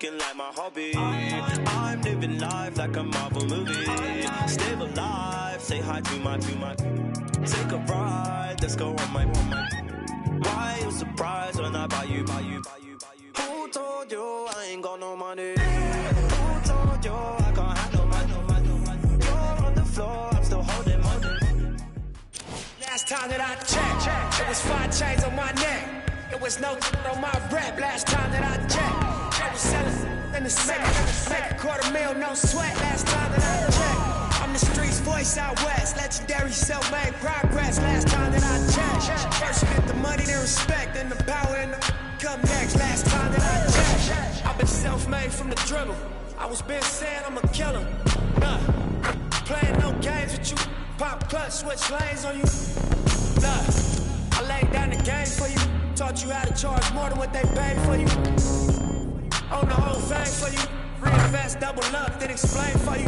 looking like my hobby. I'm living life like a Marvel movie. Stay alive, say hi to my. Take a ride, let's go on my. Why you surprised when I buy you? Who told you I ain't got no money? Who told you I can't have no money? You're on the floor, I'm still holding money. Last time that I checked, it was 5 chains on my neck. It was no on my rap. Last time that I checked, I was selling in the second $250,000, no sweat. Last time that I checked, I'm the streets voice out west, legendary self-made progress. Last time that I checked, first you get the money, then respect, then the power and the come next. Last time that I checked, I've been self-made from the dribble. I was been saying I'm a killer. Playing no games with you. Pop clutch, switch lanes on you. I laid down the game for you. Taught you how to charge more than what they paid for you. Own the whole thing for you. Reinvest, double up, then explain for you.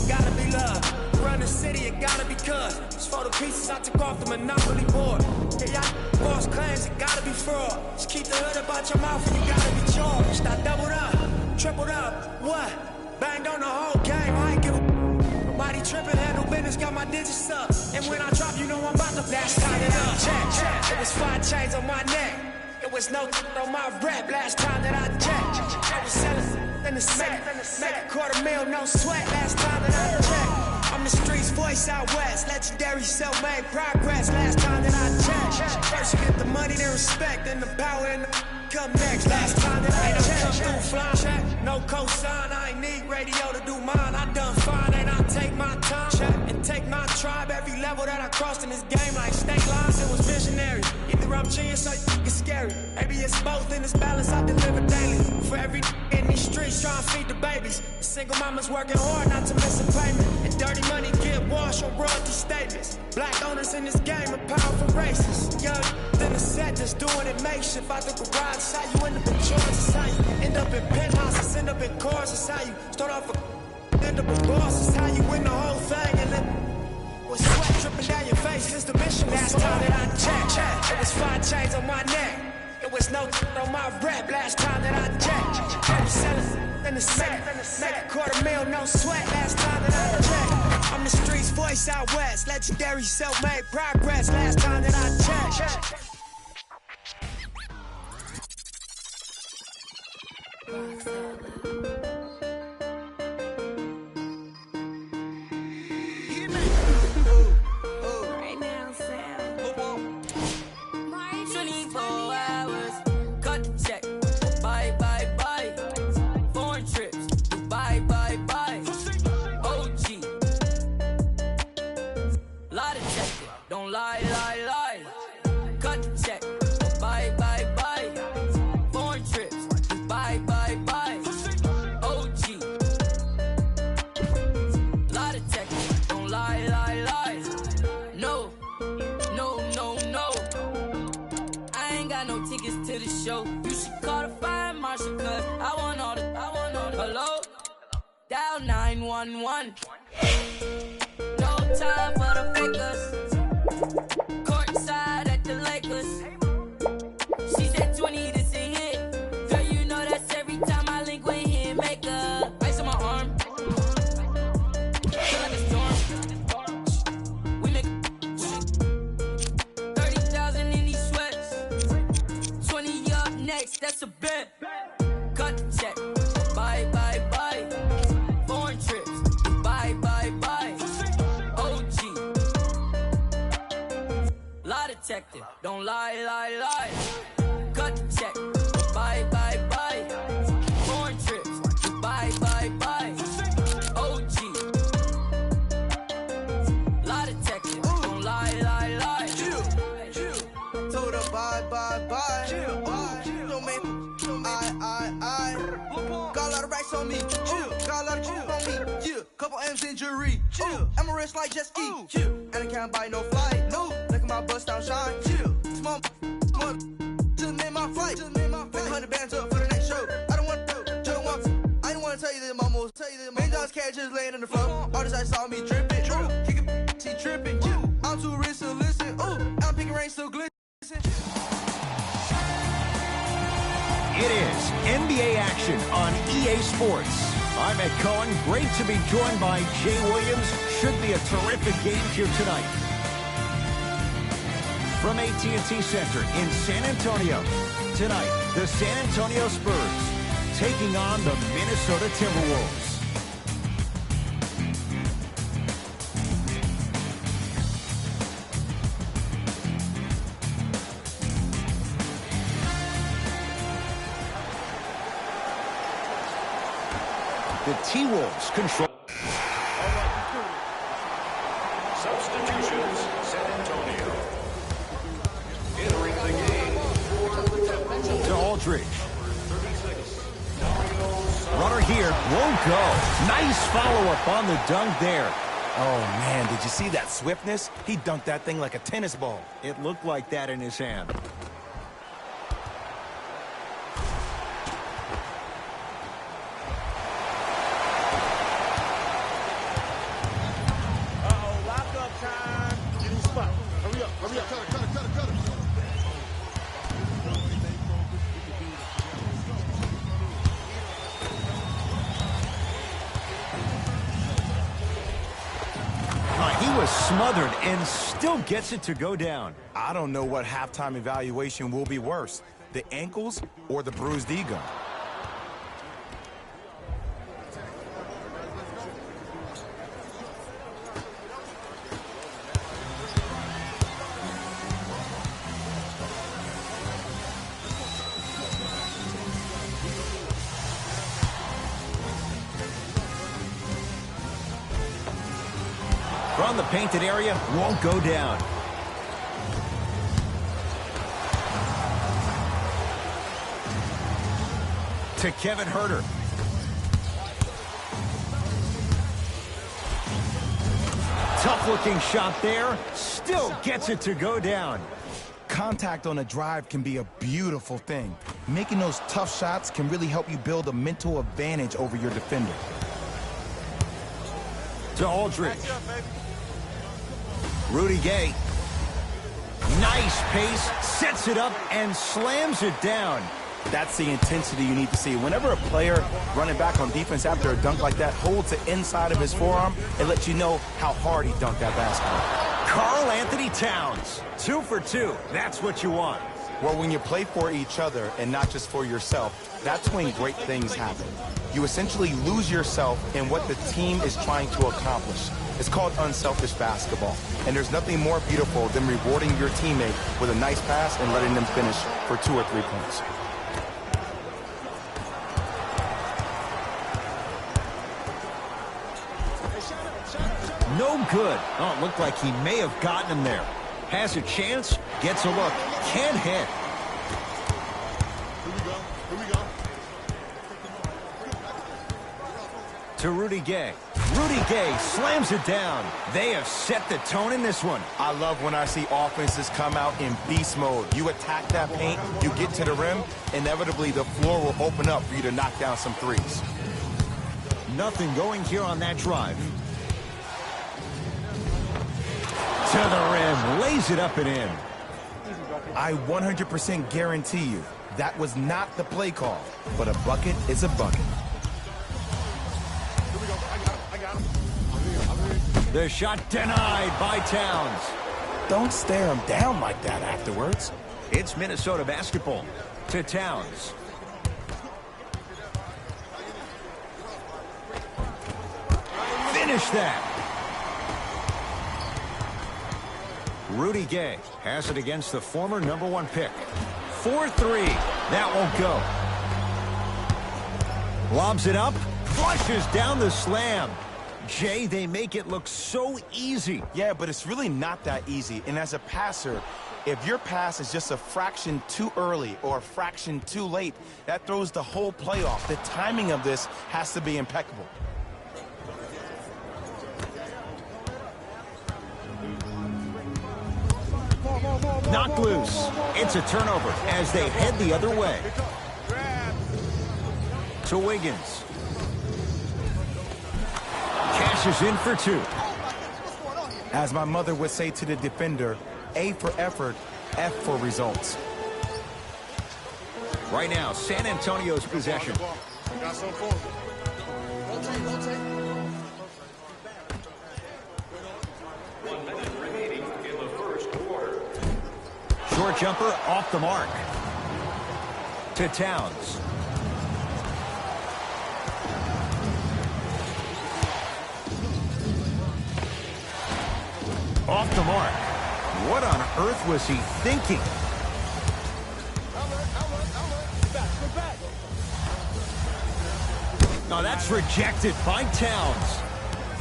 Gotta be love. Run the city, it gotta be cuz. It's for the pieces I took off the Monopoly board. Yeah, y'all false claims, it gotta be fraud. Just keep the hood about your mouth and you gotta be charged. I doubled up, tripled up, what? Banged on the whole game, I ain't give a. Nobody tripping, handle business, got my digits up. And when I drop, you know I'm about to last time that I checked. It was 5 chains on my neck. It was no on my rap. Last time that I checked, I was selling in the second $250,000, no sweat. Last time that I checked, I'm the streets voice out west, legendary self-made progress. Last time that I checked, first you get the money, then respect, then the power and the come next. Last time that I checked, come through flying, no cosign. I ain't need radio to do mine. I done fine, and I take my time and take my tribe. Every level that I crossed in this game, like state lines, it was visionary. Either I'm genius or it's scary. Maybe it's both in this balance I deliver daily. For every in these streets trying to feed the babies. The single mama's working hard not to miss a payment. And dirty money get washed on royalty statements. Black owners in this game are powerful racists. Young than the set just doing it makeshift. Out the garage, it's how you end up in Georgia. It's how you end up in penthouses, end up in cars. It's how you start off a end up a boss. It's how you win the whole thing and then with sweat dripping down your face. Since the mission last time that I checked, it was 5 chains on my neck. It was no on my rap. Last time that I checked, I was selling in the second $250,000, no sweat. Last time that I checked, I'm the streets voice out west, legendary self-made progress. Last time that I checked. Right now, Sam. 24 hours, cut the check. Bye. Foreign trips, bye. OG. Lie detector, don't lie. Cut the check. Bye. Foreign trips, bye. OG. Lie detector, don't lie. No. I ain't got no tickets to the show. You should call the fire marshal, cause I want all the. Hello? Dial 911. No time for the fakers. Courtside at the Lakers. She said 20, this a hit. Girl, you know that's every time I link with him. Make up. Ice on my arm. Feel like a storm. We make 30,000 in these sweats. 20 up next, that's a bet. Cut the check. Bye. Foreign trips. Bye. OG. Lie detector. Don't lie. Cut the check. Bye. Foreign trips. Bye. OG. Lie detector. Don't lie. Told her bye. Don't make got a lot of racks on me. Got a lot of juice on me. Couple M's in jewelry. I'm a rich like jet ski. And I can't buy no flight. No. Look at my bust down shine. Small just made my flight. Make 100 bands up for the next show. I don't want to. I don't want to tell you that, mama. Main dogs can't just laying on the floor. Artists I saw me dripping. Kick it, she tripping. I'm too rich to listen. I'm picking rain, still glisten. It is NBA NBA action on EA Sports. I'm Ed Cohen. Great to be joined by Jay Williams. Should be a terrific game here tonight. From AT&T Center in San Antonio. Tonight, the San Antonio Spurs taking on the Minnesota Timberwolves. The T-Wolves control. Substitutions, San Antonio. Entering the game for the Timberwolves. To Aldridge. Runner here, won't go. Nice follow-up on the dunk there. Oh, man, did you see that swiftness? He dunked that thing like a tennis ball. It looked like that in his hand. He was smothered and still gets it to go down. I don't know what halftime evaluation will be worse, the ankles or the bruised ego. From the painted area, won't go down. To Kevin Huerter. Tough-looking shot there. Still gets it to go down. Contact on a drive can be a beautiful thing. Making those tough shots can really help you build a mental advantage over your defender. To Aldridge. Rudy Gay. Nice pace, sets it up, and slams it down. That's the intensity you need to see. Whenever a player running back on defense after a dunk like that holds the inside of his forearm, it lets you know how hard he dunked that basketball. Karl Anthony Towns, 2 for 2. That's what you want. Well, when you play for each other and not just for yourself, that's when great things happen. You essentially lose yourself in what the team is trying to accomplish. It's called unselfish basketball. And there's nothing more beautiful than rewarding your teammate with a nice pass and letting them finish for 2 or 3 points. No good. Oh, it looked like he may have gotten him there. Has a chance, gets a look, can't hit. To Rudy Gay. Rudy Gay slams it down. They have set the tone in this one. I love when I see offenses come out in beast mode. You attack that paint, you get to the rim, inevitably the floor will open up for you to knock down some threes. Nothing going here on that drive. To the rim, lays it up and in. I 100% guarantee you that was not the play call, but a bucket is a bucket. The shot denied by Towns. Don't stare him down like that afterwards. It's Minnesota basketball. To Towns. Finish that. Rudy Gay has it against the former #1 pick. 4-3. That won't go. Lobs it up. Flushes down the slam. Jay, they make it look so easy. Yeah, but it's really not that easy. And as a passer, if your pass is just a fraction too early or a fraction too late, that throws the whole play off. The timing of this has to be impeccable. Knocked loose. It's a turnover as they head the other way. To Wiggins. Cashes in for 2. As my mother would say to the defender, A for effort, F for results. Right now, San Antonio's possession. Got some for him. Rotate. 1 minute remaining in the first quarter. Short jumper off the mark. To Towns. Off the mark. What on earth was he thinking? Oh, that's rejected by Towns.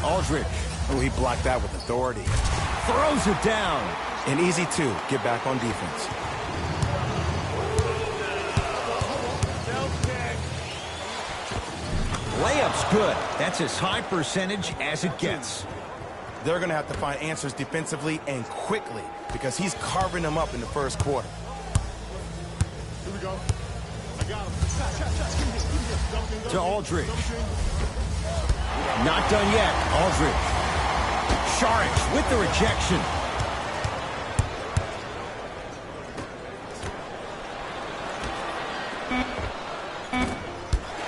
Aldridge. Oh, he blocked that with authority. Throws it down. And easy, too. Get back on defense. Layup's good. That's as high percentage as it gets. They're going to have to find answers defensively and quickly because he's carving them up in the first quarter. Here we go. I got him. To Aldridge. Not done yet. Aldridge. Saric with the rejection.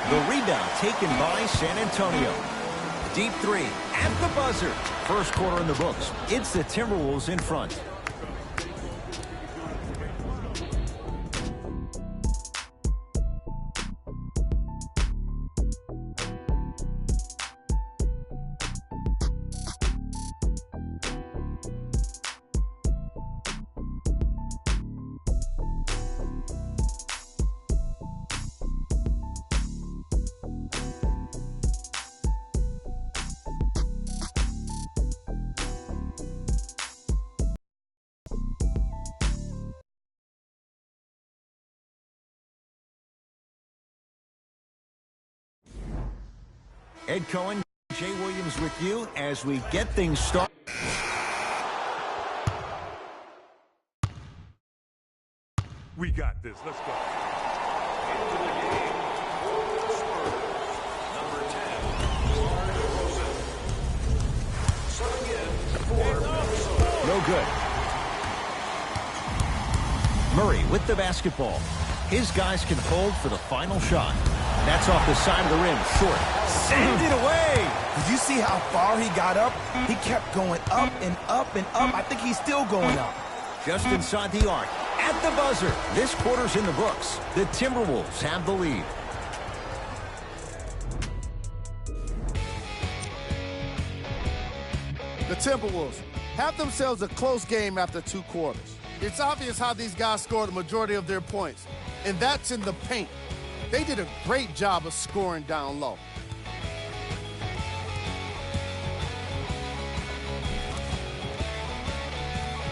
The rebound taken by San Antonio. Deep three at the buzzer. First quarter in the books. It's the Timberwolves in front. Ed Cohen, Jay Williams with you as we get things started. We got this. Let's go. Into the game. Number 10, DeMar DeRozan. Subbing in for Minnesota. No good. Murray with the basketball. His guys can hold for the final shot. That's off the side of the rim, short. Send it away! Did you see how far he got up? He kept going up and up and up. I think he's still going up. Just inside the arc. At the buzzer. This quarter's in the books. The Timberwolves have the lead. The Timberwolves have themselves a close game after 2 quarters. It's obvious how these guys score the majority of their points, and that's in the paint. They did a great job of scoring down low.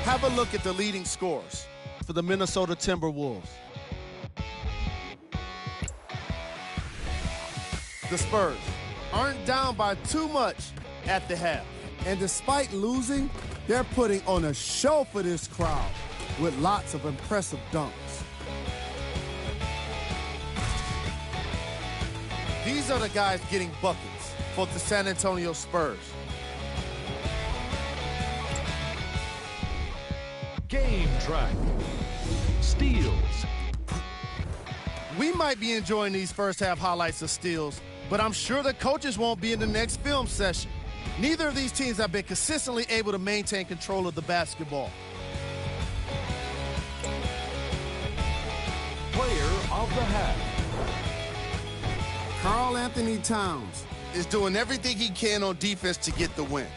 Have a look at the leading scorers for the Minnesota Timberwolves. The Spurs aren't down by too much at the half. And despite losing, they're putting on a show for this crowd with lots of impressive dunks. These are the guys getting buckets for the San Antonio Spurs. Game track. Steals. We might be enjoying these first half highlights of steals, but I'm sure the coaches won't be in the next film session. Neither of these teams have been consistently able to maintain control of the basketball. Player of the half. Karl Anthony Towns is doing everything he can on defense to get the win.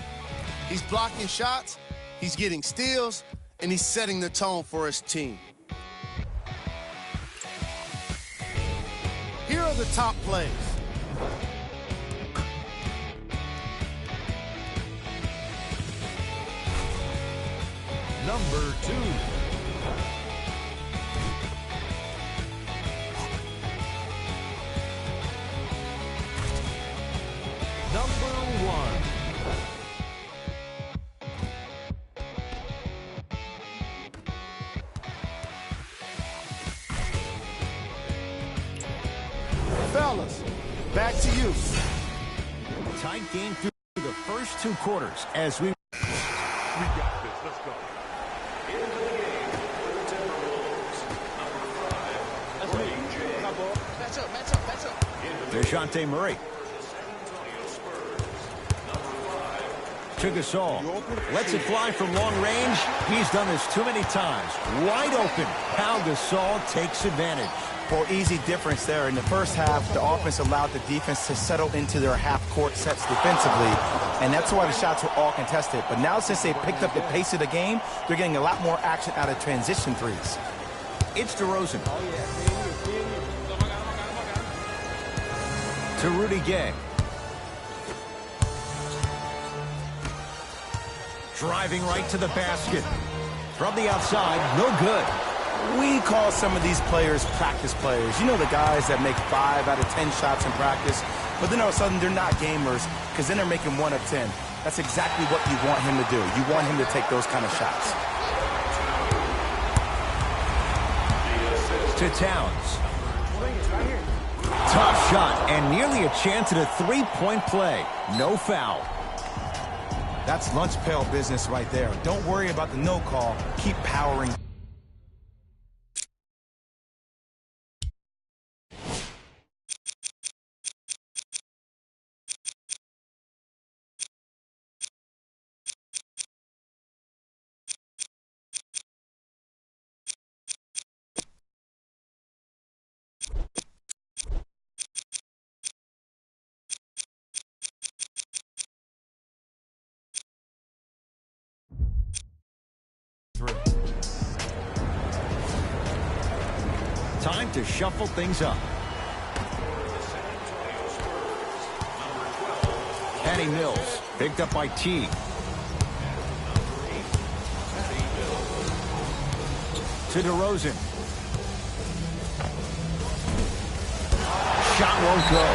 He's blocking shots, he's getting steals, and he's setting the tone for his team. Here are the top plays. Number 2. Number 1. Fellas, back to you. Tight game through the first 2 quarters as we... We got this. Let's go. Into the game for the Timberwolves. Number 5, Bradley James. DeJounte Murray. To Gasol. Lets it fly from long range. He's done this too many times. Wide open. Pau Gasol takes advantage. For easy difference there. In the first half, the offense allowed the defense to settle into their half-court sets defensively, and that's why the shots were all contested. But now since they picked up the pace of the game, they're getting a lot more action out of transition threes. It's DeRozan. To Rudy Gay. Driving right to the basket. From the outside, no good. We call some of these players practice players. You know, the guys that make 5 out of 10 shots in practice, but then all of a sudden they're not gamers because then they're making 1 of 10. That's exactly what you want him to do. You want him to take those kind of shots. To Towns. Tough shot and nearly a chance at a three-point play. No foul. That's lunch pail business right there. Don't worry about the no call. Keep powering. Time to shuffle things up. Patty Mills, picked up by T. To DeRozan. Shot won't go.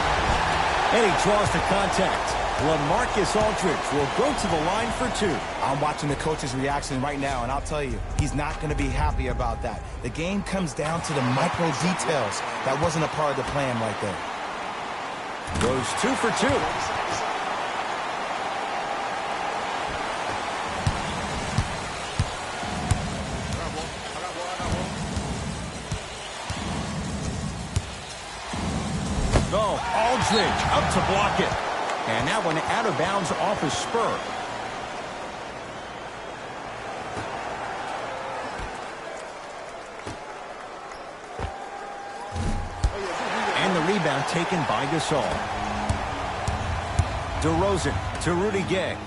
And he draws the contact. LaMarcus Aldridge will go to the line for 2. I'm watching the coach's reaction right now, and I'll tell you, he's not going to be happy about that. The game comes down to the micro details. That wasn't a part of the plan right there. Goes 2 for 2. Oh, Aldridge up to block it. And that one out of bounds off his spur. And the rebound taken by Gasol. DeRozan to Rudy Gay.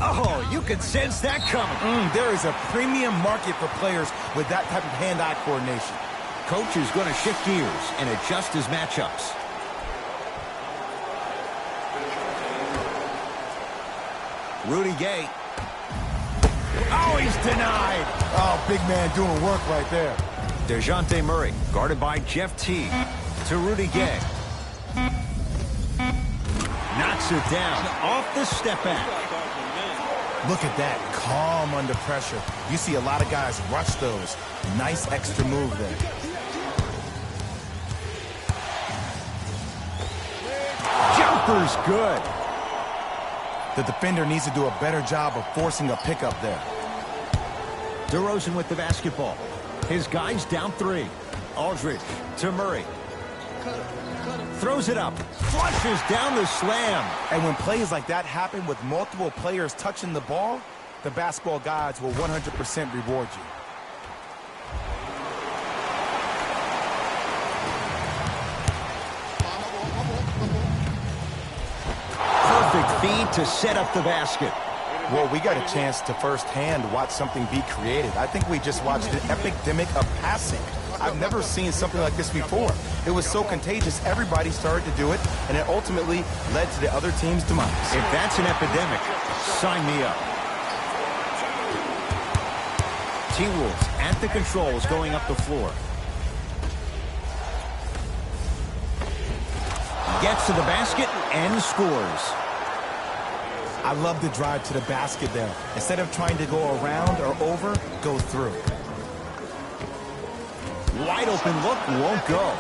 Oh, you can sense that coming. There is a premium market for players with that type of hand-eye coordination. Coach is going to shift gears and adjust his matchups. Rudy Gay. Oh, he's denied. Oh, big man doing work right there. DeJounte Murray, guarded by Jeff T. To Rudy Gay. Knocks it down off the step back. Look at that, calm under pressure. You see a lot of guys rush those. Nice extra move there. Jumper's good. The defender needs to do a better job of forcing a pickup there. DeRozan with the basketball. His guys down 3. Aldridge to Murray. Throws it up. Flushes down the slam. And when plays like that happen with multiple players touching the ball, the basketball gods will 100% reward you. Perfect feed to set up the basket. Well, we got a chance to firsthand watch something be created. I think we just watched an epidemic of passing. I've never seen something like this before. It was so contagious, everybody started to do it, and it ultimately led to the other team's demise. If that's an epidemic, sign me up. T-Wolves at the controls going up the floor. Gets to the basket and scores. I love the drive to the basket there. Instead of trying to go around or over, go through. Wide open look, won't go.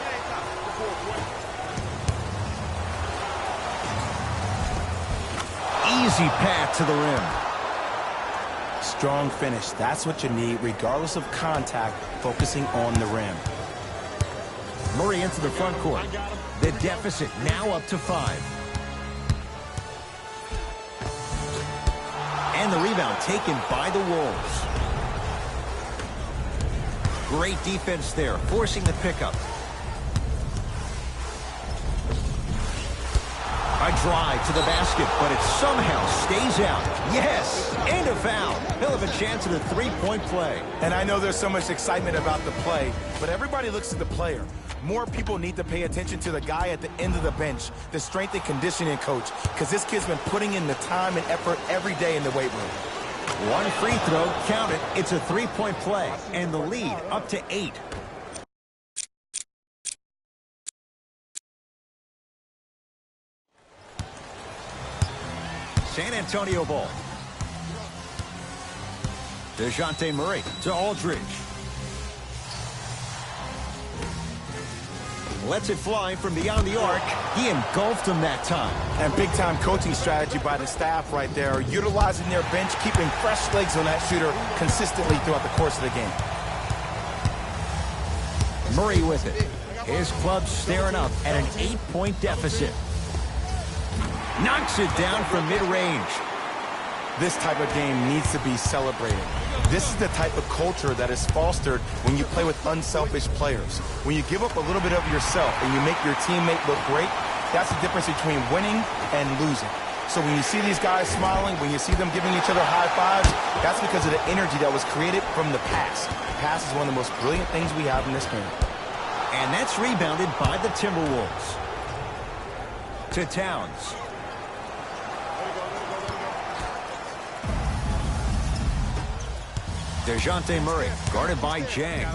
Easy path to the rim. Strong finish. That's what you need, regardless of contact, focusing on the rim. Murray into the front court. The deficit now up to 5. And the rebound taken by the Wolves. Great defense there, forcing the pickup. A drive to the basket, but it somehow stays out. Yes, and a foul. He'll have a chance at a three-point play. And I know there's so much excitement about the play, but everybody looks at the player. More people need to pay attention to the guy at the end of the bench, the strength and conditioning coach, because this kid's been putting in the time and effort every day in the weight room. One free throw, count it. It's a three-point play, and the lead up to 8. San Antonio ball. DeJounte Murray to Aldridge. Lets it fly from beyond the arc. He engulfed him that time. And big-time coaching strategy by the staff right there, utilizing their bench, keeping fresh legs on that shooter consistently throughout the course of the game. Murray with it. His club staring up at an 8-point deficit. Knocks it down from mid-range. This type of game needs to be celebrated. This is the type of culture that is fostered when you play with unselfish players. When you give up a little bit of yourself and you make your teammate look great, that's the difference between winning and losing. So when you see these guys smiling, when you see them giving each other high fives, that's because of the energy that was created from the pass. The pass is one of the most brilliant things we have in this game. And that's rebounded by the Timberwolves. To Towns. DeJounte Murray, guarded by Jang.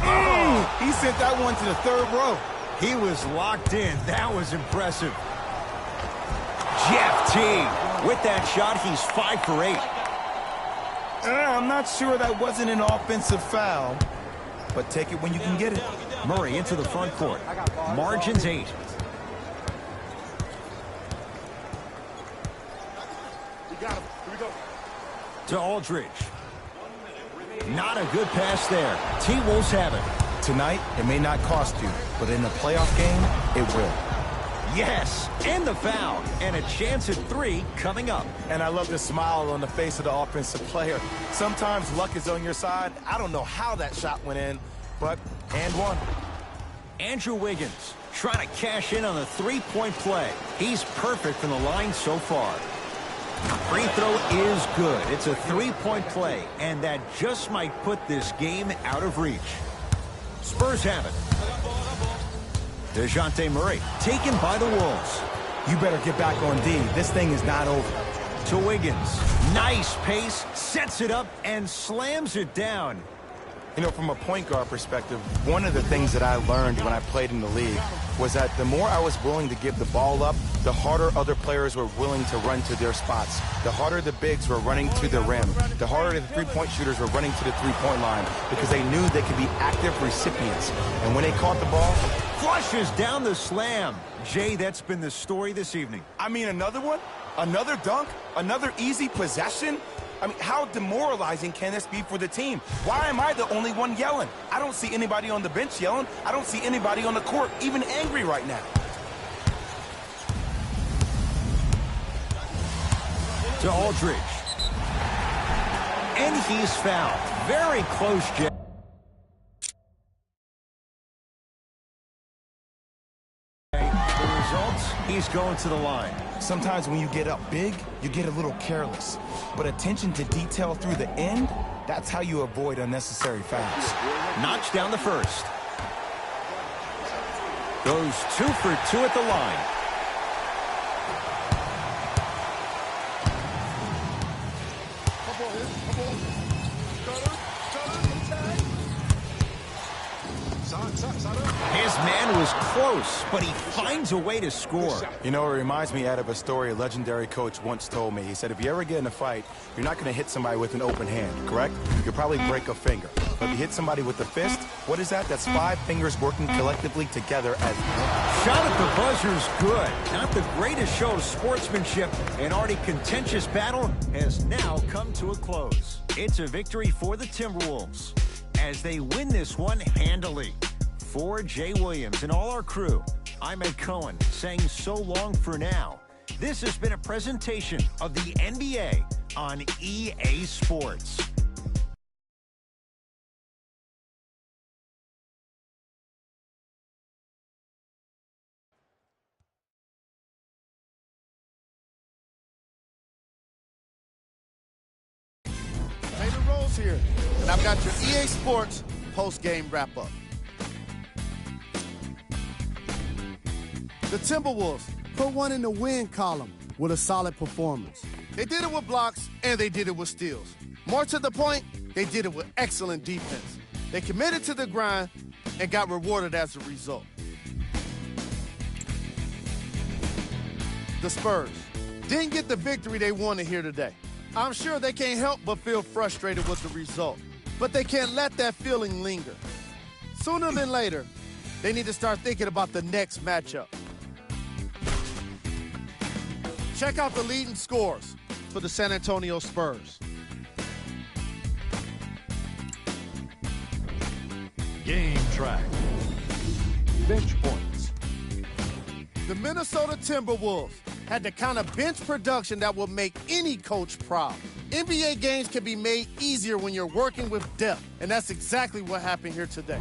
Oh, he sent that one to the third row. He was locked in. That was impressive. Jeff Teague. With that shot, he's 5 for 8. I'm not sure that wasn't an offensive foul, but take it when you can get it. Murray into the front court. Margins 8. To Aldridge. Not a good pass there. T-Wolves have it. Tonight, it may not cost you, but in the playoff game, it will. Yes, and the foul. And a chance at 3 coming up. And I love the smile on the face of the offensive player. Sometimes luck is on your side. I don't know how that shot went in, but and one. Andrew Wiggins trying to cash in on a 3-point play. He's perfect from the line so far. Free throw is good. It's a 3-point play, and that just might put this game out of reach. Spurs have it. DeJounte Murray taken by the Wolves. You better get back on D. This thing is not over. To Wiggins. Nice pace, sets it up, and slams it down. You know, from a point guard perspective, one of the things that I learned when I played in the league was that the more I was willing to give the ball up, the harder other players were willing to run to their spots. The harder the bigs were running to the rim. The harder the three-point shooters were running to the three-point line because they knew they could be active recipients. And when they caught the ball, flushes down the slam. Jay, that's been the story this evening. I mean, another one? Another dunk? Another easy possession? I mean, how demoralizing can this be for the team? Why am I the only one yelling? I don't see anybody on the bench yelling. I don't see anybody on the court even angry right now. To Aldridge. And he's fouled. Very close, Jay. The results, he's going to the line. Sometimes when you get up big, you get a little careless. But attention to detail through the end, that's how you avoid unnecessary fouls. Knocks down the first. Goes 2 for 2 at the line. His man was close, but he finds a way to score. You know, it reminds me of a story a legendary coach once told me. He said, if you ever get in a fight, you're not going to hit somebody with an open hand, correct? You'll probably break a finger. But if you hit somebody with the fist, what is that? That's 5 fingers working collectively together as one. Shot at the buzzer's good. Not the greatest show of sportsmanship. An already contentious battle has now come to a close. It's a victory for the Timberwolves as they win this one handily. For Jay Williams and all our crew, I'm Ed Cohen saying so long for now. This has been a presentation of the NBA on EA Sports. Taylor Rose here, and I've got your EA Sports post-game wrap-up. The Timberwolves put one in the win column with a solid performance. They did it with blocks, and they did it with steals. More to the point, they did it with excellent defense. They committed to the grind and got rewarded as a result. The Spurs didn't get the victory they wanted here today. I'm sure they can't help but feel frustrated with the result, but they can't let that feeling linger. Sooner than later, they need to start thinking about the next matchup. Check out the leading scores for the San Antonio Spurs. Game track. Bench points. The Minnesota Timberwolves had the kind of bench production that will make any coach proud. NBA games can be made easier when you're working with depth, and that's exactly what happened here today.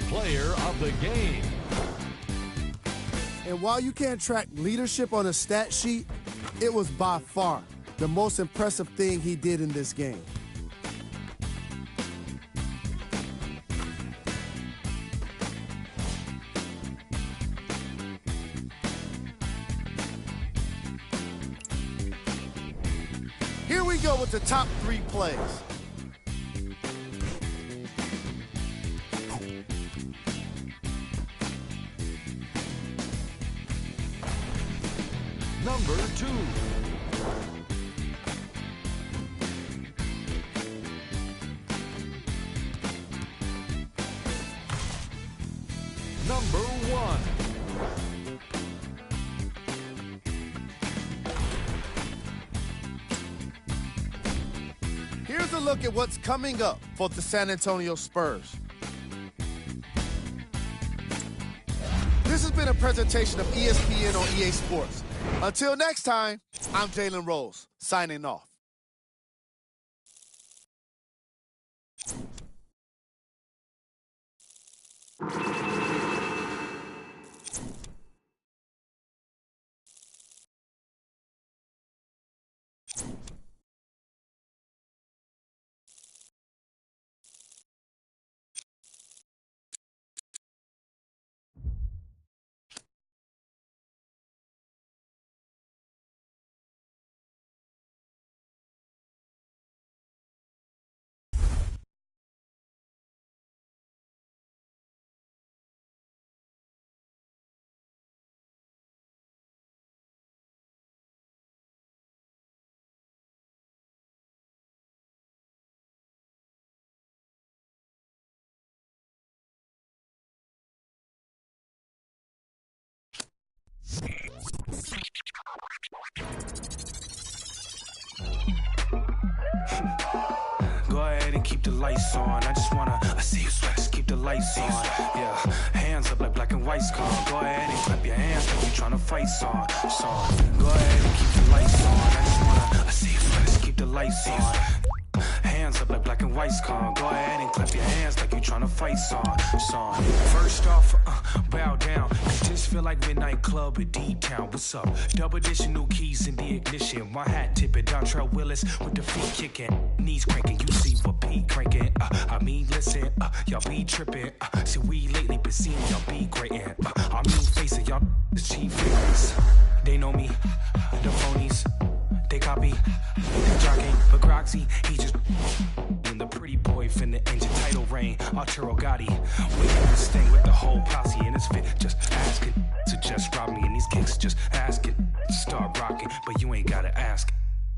Player of the game. And while you can't track leadership on a stat sheet, it was by far the most impressive thing he did in this game. Here we go with the top 3 plays. Number 2. Number 1. Here's a look at what's coming up for the San Antonio Spurs. This has been a presentation of ESPN on EA Sports. Until next time, I'm Jalen Rose, signing off. Go ahead and keep the lights on. I just wanna, I see you sweat, just keep the lights on. Yeah, hands up like black and white's gone. Go ahead and clap your hands like you tryna fight song. Go ahead and keep the lights on. I just wanna, I see you sweat, just keep the lights on. Hands up like black and white's gone. Go ahead and clap your hands like you tryna fight song. First off, bow down. Just feel like midnight club at D-Town. What's up? Double edition, new keys in the ignition. My hat tipping, Dontrell Willis with the feet kicking. Knees cranking, you see what Pete cranking. I mean, listen, y'all be tripping. See, we lately been seeing y'all be grating. I mean, face it, y'all the chief figures. They know me, the phonies. They copy, they jogging, but Groxy, he just in the pretty boy finna engine title reign. Arturo Gotti, waiting to sting with the whole posse in his fit. Just asking to just rob me, and these kicks just asking to start rocking. But you ain't gotta ask,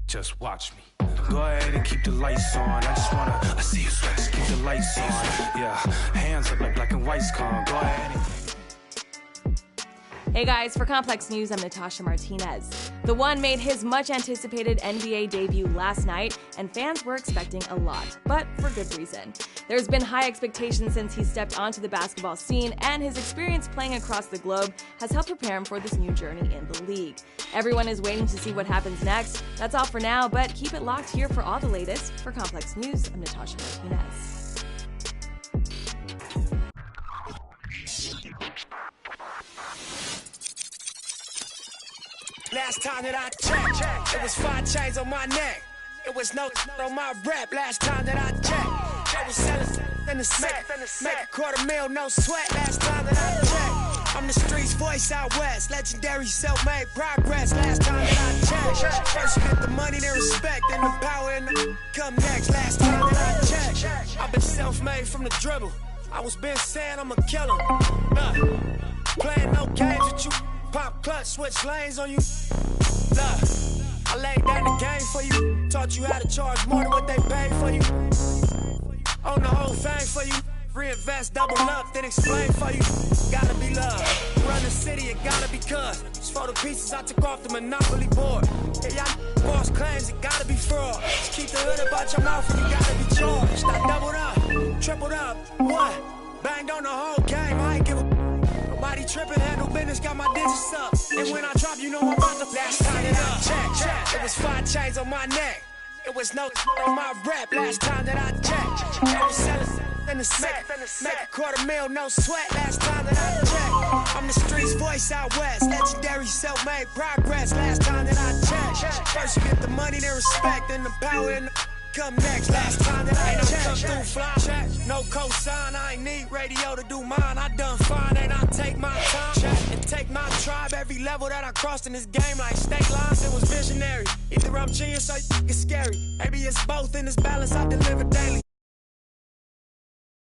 just watch me. Go ahead and keep the lights on. I just wanna, I see you sweat, just keep the lights on. Yeah, hands up like black and white's gone. Go ahead and Hey guys, for Complex News, I'm Natasha Martinez. The One made his much-anticipated NBA debut last night, and fans were expecting a lot, but for good reason. There's been high expectations since he stepped onto the basketball scene, and his experience playing across the globe has helped prepare him for this new journey in the league. Everyone is waiting to see what happens next. That's all for now, but keep it locked here for all the latest. For Complex News, I'm Natasha Martinez. Last time that I checked, it was 5 chains on my neck. It was no on my rep. Last time that I checked, I was selling in the set. Make a $250,000, no sweat. Last time that I checked, I'm the streets voice out west. Legendary self-made progress. Last time that I checked, first you get the money, then respect, then the power and the come next. Last time that I checked, I've been self-made from the dribble. I was been saying I'm a killer. Playing no games with you. Pop clutch, switch lanes on you. Look, I laid down the game for you. Taught you how to charge more than what they paid for you. Own the whole thing for you. Reinvest, double up, then explain for you. Gotta be love. Run the city, it gotta be cuz. Just for the pieces I took off the Monopoly board. Yeah, y'all boss claims, it gotta be fraud. Just keep the hood about your mouth and you gotta be charged. I doubled up, tripled up, what? Banged on the whole game, I ain't give a nobody tripping, handle business, got my digits up. And when I drop, you know I'm about to last time that I checked. It was 5 chains on my neck. It was no on my rep. Last time that I checked, I was selling in the set. Make a $250,000, no sweat. Last time that I checked, I'm the streets voice out west. Legendary self-made progress. Last time that I checked, first you get the money, then respect, then the power and the come next. Last time that I checked, come through fly check. No cosign, I ain't need radio to do mine. I done fine and I take my time check and take my tribe. Every level that I crossed in this game like state lines, it was visionary. Either I'm genius or it's scary. Maybe it's both in this balance I deliver daily.